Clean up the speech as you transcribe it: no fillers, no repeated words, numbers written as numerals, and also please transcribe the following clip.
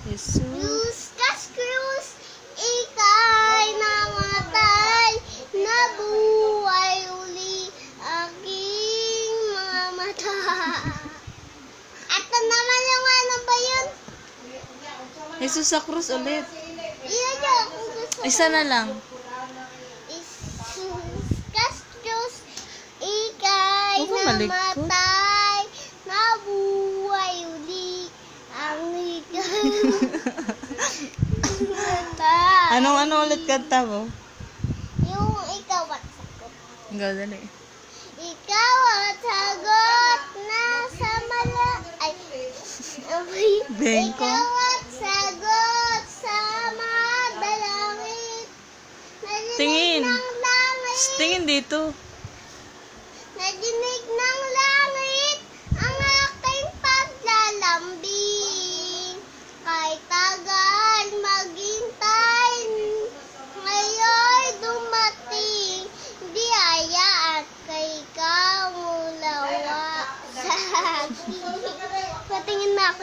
Jesus Cruz, ika'y namatay, nabuhay uli aking mga mata. Ito naman yung ano ba yun? Jesus sa krus ulit. Iyan yung kung gusto. Isa na lang. Jesus Cruz, ika'y Huwag kang malikot. namatay, nabuhay uli ang ika'y mata. Anong ulit kanta mo? Yung ikaw at sagot. Ikaw, dali. Ikaw at sagot na sa mala... Ay, Bengko. ikaw at sagot sa mga dalangit. Nadinig Tingin. ng langit. Tingin dito. Nadinig ng langit ang aking paglalambing. Kahit tagal maghintay, ngayon dumating. Di hayaan kay ikaw mulawa sa akin. Patingin na ako.